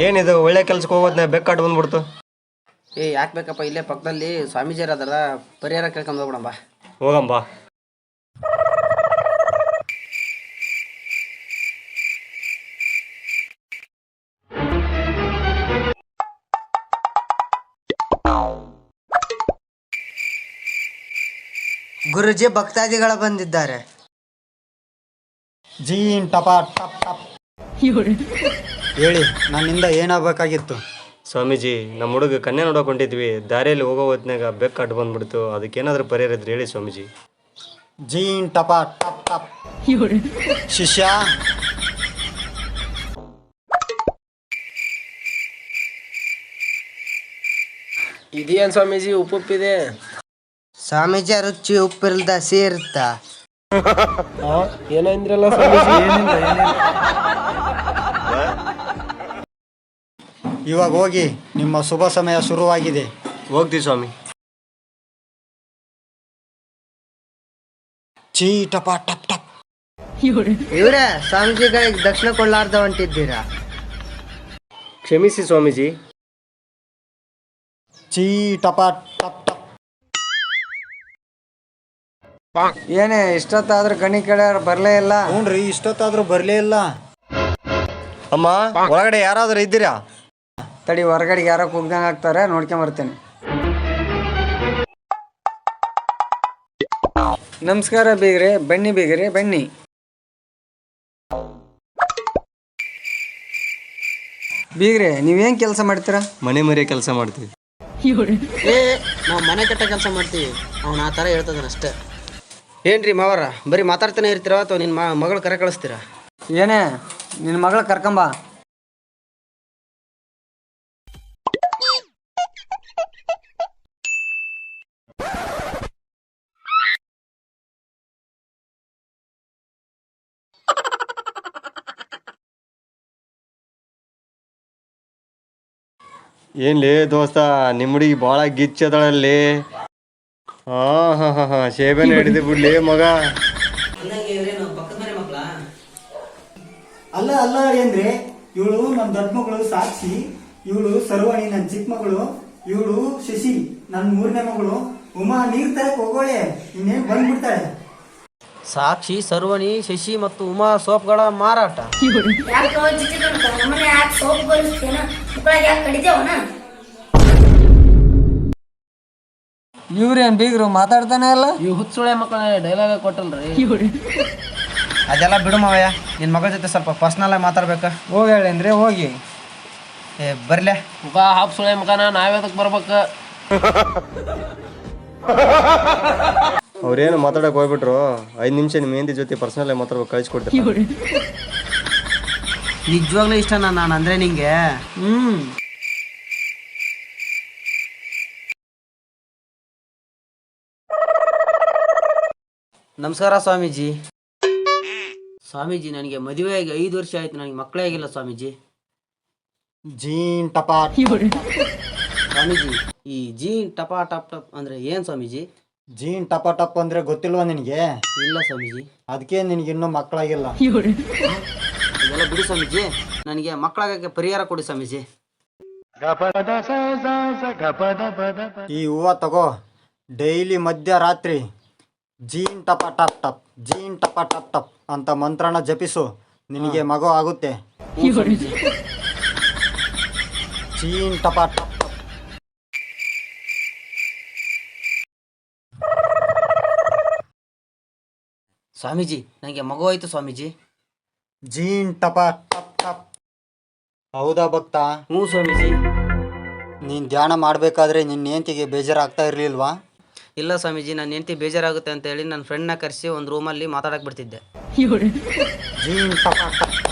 ಏನಿದು ಒಳ್ಳೆ ಕೆಲ್ಸಕ್ಕೆ ಹೋಗೋದ್ನ ಬೆಕ್ಕಾಟ್ ಬಂದ್ಬಿಡ್ತು. ಯಾಕೆ ಬೇಕಪ್ಪ, ಇಲ್ಲೇ ಪಕ್ಕದಲ್ಲಿ ಸ್ವಾಮೀಜಿಯರ್ ಅದರ ಪರಿಹಾರ ಕೇಳ್ಕೊಂಡ್ ಹೋಗ್ಬಿಡಂಬ. ಹೋಗಂಬಾ. ಗುರುಜಿ ಭಕ್ತಾದಿಗಳ ಬಂದಿದ್ದಾರೆ. ಜೀನ್ ಟಪ ಟಪ್ ಟಪ್. ಹೇಳಿ, ನನ್ನಿಂದ ಏನಾಗಬೇಕಾಗಿತ್ತು? ಸ್ವಾಮೀಜಿ, ನಮ್ಮ ಹುಡುಗ ಕನ್ಯಾ ನೋಡೋಕೆ ಹೊಂಟಿದ್ವಿ. ದಾರಿಯಲ್ಲಿ ಹೋಗೋ ಹೊತ್ನಾಗ ಬೆಕ್ಕ ಅಡ್ಡು ಬಂದ್ಬಿಡ್ತು. ಅದಕ್ಕೇನಾದ್ರೂ ಪರಿಹಾರ ಇದ್ರೆ ಹೇಳಿ ಸ್ವಾಮೀಜಿ. ಜೀನ್ ಟಪ ಟಪ್ ಟಪ್. ಶಿಷ್ಯ, ಇದೇನ್ ಸ್ವಾಮೀಜಿ ಉಪ್ಪುಪ್ಪಿದೆ? ಸ್ವಾಮೀಜಿ ರುಚಿ ಉಪ್ಪಿಲ್ದ ಸೇರುತ್ತ. ಏನಂದ್ರಲ್ಲ ಸ್ವಾಮೀಜಿ? ಇವಾಗ ಹೋಗಿ, ನಿಮ್ಮ ಶುಭ ಸಮಯ ಶುರುವಾಗಿದೆ. ಹೋಗ್ತೀವಿ ಸ್ವಾಮಿ. ಚೀ ಟಪ ಟಪ್ ಟಪ್. ಇವ್ರೆ ಸ್ವಾಮೀಜಿಗಳಿಗೆ ದಕ್ಷಿಣ ಕೊಳ್ಳಾರ್ದ ಹೊಂಟಿದ್ದೀರಾ? ಕ್ಷಮಿಸಿ ಸ್ವಾಮೀಜಿ. ಚೀ ಟಪ ಟಪ್ ಟಪ್. ಏನೇ ಇಷ್ಟೊತ್ತಾದ್ರೂ ಗಣಿ ಕಡೆ ಬರ್ಲೇ ಇಲ್ಲ? ಹ್ಞೂನ್ರಿ, ಇಷ್ಟೊತ್ತಾದ್ರೂ ಬರಲೇ ಇಲ್ಲ. ಅಮ್ಮ, ಒಳಗಡೆ ಯಾರಾದರೂ ಇದ್ದೀರಾ? ತಡಿ, ಹೊರಗಡೆಗೆ ಯಾರೋ ಕೂಗ್ದಂಗೆ ಆಗ್ತಾರೆ, ನೋಡ್ಕೊಂಬರ್ತೇನೆ. ನಮಸ್ಕಾರ ಬೀಗ್ರೆ, ಬನ್ನಿ ಬೀಗ್ರೆ ಬನ್ನಿ. ಬೀಗ್ರೆ, ನೀವೇನ್ ಕೆಲಸ ಮಾಡ್ತೀರಾ? ಮನೆ ಮರಿಯ ಕೆಲಸ ಮಾಡ್ತೀವಿ. ನಾವು ಮನೆ ಕಟ್ಟ ಕೆಲಸ ಮಾಡ್ತೀವಿ. ಅವ್ನು ಆ ಥರ ಹೇಳ್ತದಾನ ಅಷ್ಟೇ. ಏನ್ರಿ ಮಾವರ, ಬರೀ ಮಾತಾಡ್ತಾನೆ ಇರ್ತೀರ ಅಥವಾ ನಿನ್ನ ಮಗಳು ಕರೆ ಕಳಿಸ್ತೀರಾ? ಏನೇ, ನಿನ್ನ ಮಗಳ ಕರ್ಕೊಂಬ. ಏನ್ಲೇ ದೋಸ್ತ, ನಿಮ್ಮ ಹುಡುಗಿ ಭಾಳ ಗಿಚ್ಚದಳಲ್ಲಿ. ಹಾ, ಶೇಬೆನ ಹಿಡಿದು ಬಿಡ್ಲಿ ಮಗ. ಅಲ್ಲ ಅಲ್ಲ ಅಂದ್ರೆ, ಇವಳು ನನ್ನ ದೊಡ್ಡ ಮಗಳು ಸಾಕ್ಷಿ, ಇವಳು ಸರ್ವಣಿ ನನ್ನ ಚಿಕ್ಕ ಮಗಳು, ಇವಳು ಶಶಿ ನನ್ನ ಮೂರನೇ ಮಗಳು. ಉಮಾ ನೀರ್ ತರಕ್ ಹೋಗೋಳೆ, ಇನ್ನೇನ್ ಬಂದ್ಬಿಡ್ತಾಳೆ. ಸಾಕ್ಷಿ, ಸರ್ವಣಿ, ಶಶಿ ಮತ್ತು ಉಮಾ ಸೋಪ್ಗಳ ಮಾರಾಟ. ಇವ್ರೇನ್ ಬೀಗ್ರು ಮಾತಾಡ್ತಾನೆ ಅಲ್ಲ? ಈ ಹುಚ್ಚುಳೆ ಮಕ್ಕಳ ಡೈಲಾಗ ಕೊಟ್ಟಲ್ರಿ. ಅದೆಲ್ಲ ಬಿಡು ಮಾವಯ್ಯ, ನಿನ್ನ ಮಗಳ ಜೊತೆ ಸ್ವಲ್ಪ ಪರ್ಸ್ನಲ್ ಆಗಿ ಮಾತಾಡ್ಬೇಕಾ? ಹೋಗಿ ಹೇಳೇನ್ರಿ, ಹೋಗಿ. ಬರ್ಲೆ ಮುಖ ಹಾಪ್ ಸುಳೆ ಮುಖನ ನಾವ್ಯಾದಕ್ಕೆ ಬರ್ಬೇಕು? ಅವ್ರೇನು ಮಾತಾಡಕ್ ಹೋಗ್ಬಿಟ್ರು. 5 ನಿಮಿಷ ನಿಮ್ಮ ಹೆಂಡತಿ ಜೊತೆ ಪರ್ಸನಲ್ ಆಗಿ ಮಾತಾಡ್ಬೇಕು, ಕಳಿಸ್ಕೊಡ್ತೀನಿ. ನಿಜವಾಗ್ಲೂ ಇಷ್ಟ ನಾನು ಅಂದ್ರೆ ನಿಂಗೆ. ನಮಸ್ಕಾರ ಸ್ವಾಮೀಜಿ. ಸ್ವಾಮೀಜಿ, ನನಗೆ ಮದುವೆಯಾಗಿ 5 ವರ್ಷ ಆಯ್ತು, ನನಗೆ ಮಕ್ಕಳೇ ಆಗಿಲ್ಲ ಸ್ವಾಮೀಜಿ. ಜೀನ್ ಟಪ. ಸ್ವಾಮೀಜಿ, ಈ ಜೀನ್ ಟಪ ಟಪ್ ಟಪ್ ಅಂದ್ರೆ ಏನ್ ಸ್ವಾಮೀಜಿ? ಜೀನ್ ಟಪ ಟಪ್ ಅಂದ್ರೆ ಗೊತ್ತಿಲ್ವಾ ನಿನಗೆ? ಇಲ್ಲ ಸ್ವಾಮೀಜಿ. ಅದಕ್ಕೆ ನಿನಗೆ ಇನ್ನೂ ಮಕ್ಕಳಾಗಿಲ್ಲ. ಇದೆಲ್ಲ ಬಿಡಿ ಸ್ವಾಮೀಜಿ, ನನಗೆ ಮಕ್ಕಳಾಗಕ್ಕೆ ಪರಿಹಾರ ಕೊಡಿ ಸ್ವಾಮೀಜಿ. ಈ ಹೂವ ತಗೋ, ಡೈಲಿ ಮಧ್ಯರಾತ್ರಿ ಜೀನ್ ಟಪ ಟಪ್ ಟಪ್, ಜೀನ್ ಟಪ ಟಪ್ ಟಪ್ ಅಂತ ಮಂತ್ರನ ಜಪಿಸು, ನಿನಗೆ ಮಗು ಆಗುತ್ತೆ. ಜೀನ್ ಟಪ ಟಪ್ ಟಪ್. ಸ್ವಾಮೀಜಿ, ನನಗೆ ಮಗು ಆಯ್ತು ಸ್ವಾಮೀಜಿ. ಜೀನ್ ಟಪ ಟಪ್ ಟಪ್. ಹೌದಾ ಭಕ್ತ? ಹ್ಞೂ ಸ್ವಾಮೀಜಿ. ನೀನು ಧ್ಯಾನ ಮಾಡಬೇಕಾದ್ರೆ ನಿನ್ನ ಹೆಂಡತಿಗೆ ಬೇಜಾರಾಗ್ತಾ ಇರಲಿಲ್ವಾ? ಇಲ್ಲ ಸ್ವಾಮೀಜಿ, ನನ್ನ ಹೆಂಡತಿ ಬೇಜಾರಾಗುತ್ತೆ ಅಂತ ಹೇಳಿ ನನ್ನ ಫ್ರೆಂಡ್ನ ಕರೆಸಿ ಒಂದು ರೂಮಲ್ಲಿ ಮಾತಾಡಕ್ಕೆ ಬಿಡ್ತಿದ್ದೆ. ಜೀನ್ ಟಪ ಟಪ್.